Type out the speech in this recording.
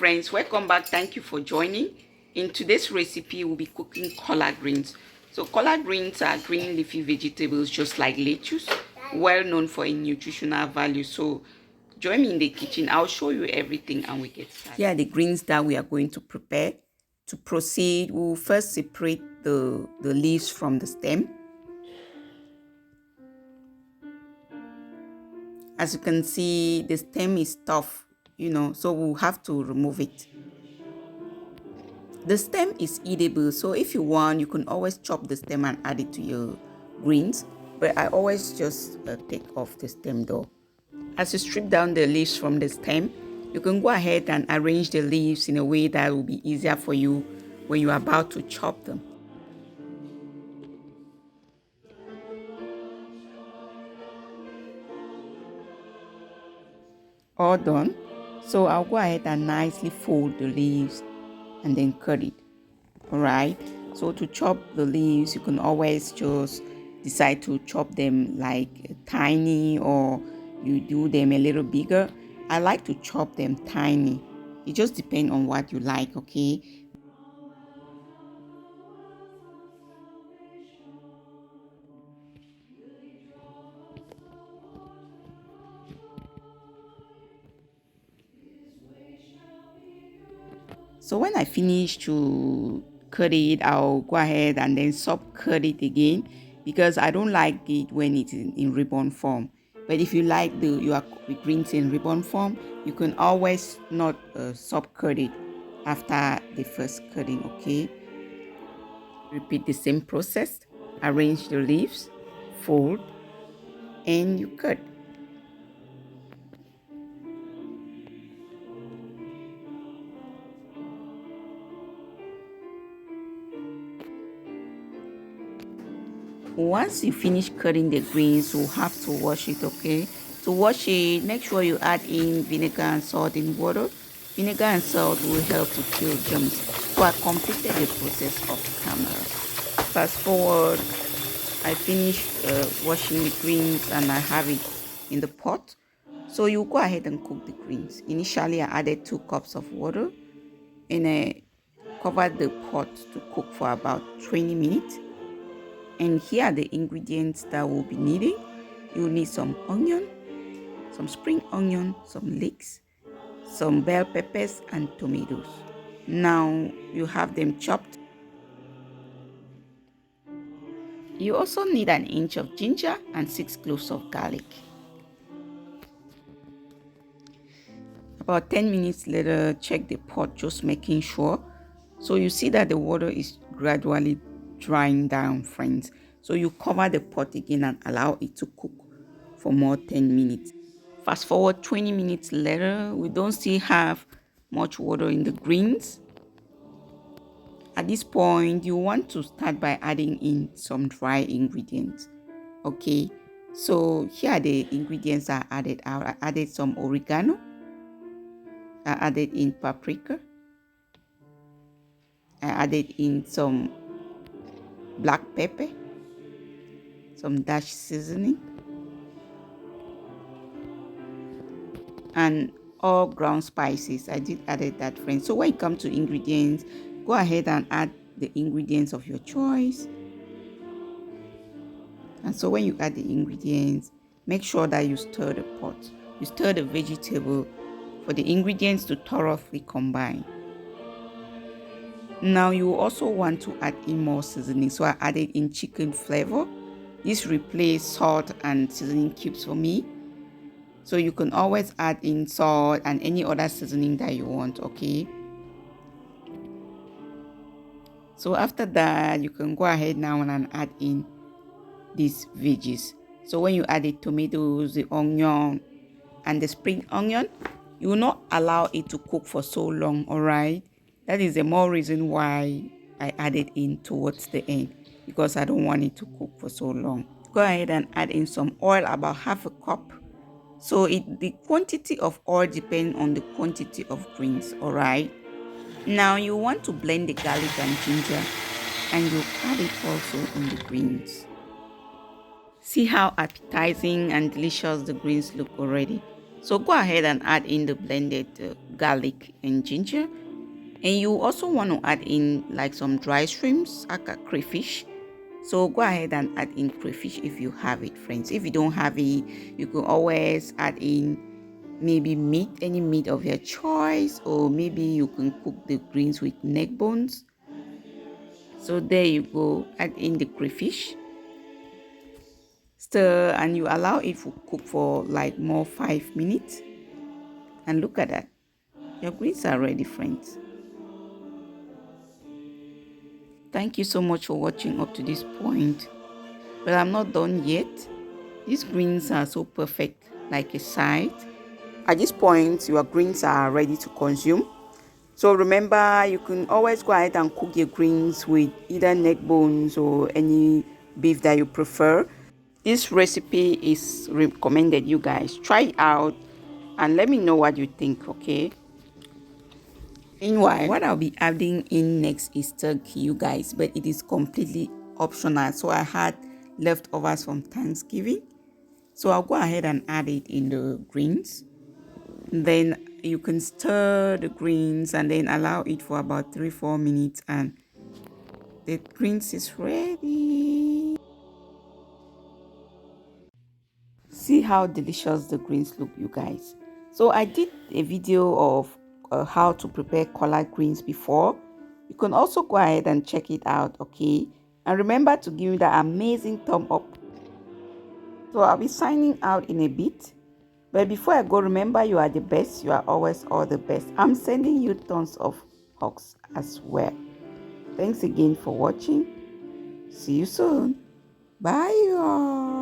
friends, welcome back. Thank you for joining. In today's recipe, we'll be cooking collard greens. So collard greens are green leafy vegetables just like lettuce, well known for its nutritional value. So join me in the kitchen. I'll show you everything and we get started. Here are the greens that we are going to prepare. To proceed, we'll first separate the leaves from the stem. As you can see, the stem is tough, so we'll have to remove it. The stem is edible, so if you want, you can always chop the stem and add it to your greens, but I always just take off the stem though. As you strip down the leaves from the stem, you can go ahead and arrange the leaves in a way that will be easier for you when you're about to chop them. All done. So I'll go ahead and nicely fold the leaves and then cut it. All right. So to chop the leaves, you can always just decide to chop them like tiny, or you do them a little bigger. I like to chop them tiny. It just depends on what you like, okay? So when I finish to cut it, I'll go ahead and then cut it again, because I don't like it when it's in ribbon form. But if you like your greens in ribbon form, you can always not cut it after the first cutting, okay? Repeat the same process. Arrange the leaves, fold, and you cut. Once you finish cutting the greens, you'll have to wash it, okay? To wash it, make sure you add in vinegar and salt in water. Vinegar and salt will help to kill germs. So I completed the process off camera. Fast forward, I finished washing the greens and I have it in the pot. So you go ahead and cook the greens. Initially, I added 2 cups of water and I covered the pot to cook for about 20 minutes. And here are the ingredients that we'll be needing. You'll need some onion, some spring onion, some leeks, some bell peppers, and tomatoes. Now you have them chopped. You also need an inch of ginger and 6 cloves of garlic. About 10 minutes later, check the pot, just making sure. So you see that the water is gradually drying down, friends. So you cover the pot again and allow it to cook for more 10 minutes. Fast forward 20 minutes later, we don't still have much water in the greens. At this point, you want to start by adding in some dry ingredients. Okay, so here are the ingredients I added. I added some oregano. I added in paprika. I added in some black pepper, some dash seasoning, and all ground spices. I did added that, friends. So when it comes to ingredients, go ahead and add the ingredients of your choice. And so when you add the ingredients, make sure that you stir the pot. You stir the vegetable for the ingredients to thoroughly combine. Now you also want to add in more seasoning, so I added in chicken flavor. This replaced salt and seasoning cubes for me. So you can always add in salt and any other seasoning that you want, okay? So after that, you can go ahead now and add in these veggies. So when you add the tomatoes, the onion, and the spring onion, you will not allow it to cook for so long, all right? That is the more reason why I added in towards the end, because I don't want it to cook for so long. Go ahead and add in some oil, about half a cup. So the quantity of oil depends on the quantity of greens, all right? Now you want to blend the garlic and ginger, and you add it also in the greens. See how appetizing and delicious the greens look already. So go ahead and add in the blended garlic and ginger. And you also want to add in like some dry shrimps, like a crayfish. So go ahead and add in crayfish if you have it, friends. If you don't have it, you can always add in maybe meat, any meat of your choice, or maybe you can cook the greens with neck bones. So there you go. Add in the crayfish, stir, and you allow it to cook for like more 5 minutes. And look at that, your greens are ready, friends. Thank you so much for watching up to this point. But I'm not done yet. These greens are so perfect, like a side. At this point, your greens are ready to consume. So remember, you can always go ahead and cook your greens with either neck bones or any beef that you prefer. This recipe is recommended, you guys. Try it out and let me know what you think, okay? Meanwhile, what I'll be adding in next is turkey, you guys, but it is completely optional. So I had leftovers from Thanksgiving. So I'll go ahead and add it in the greens. Then you can stir the greens and then allow it for about 3-4 minutes and the greens is ready. See how delicious the greens look, you guys. So I did a video of how to prepare collard greens before. You can also go ahead and check it out, okay? And remember to give me that amazing thumb up. So I'll be signing out in a bit. But before I go, remember you are the best. You are always all the best. I'm sending you tons of hugs as well. Thanks again for watching. See you soon. Bye, y'all.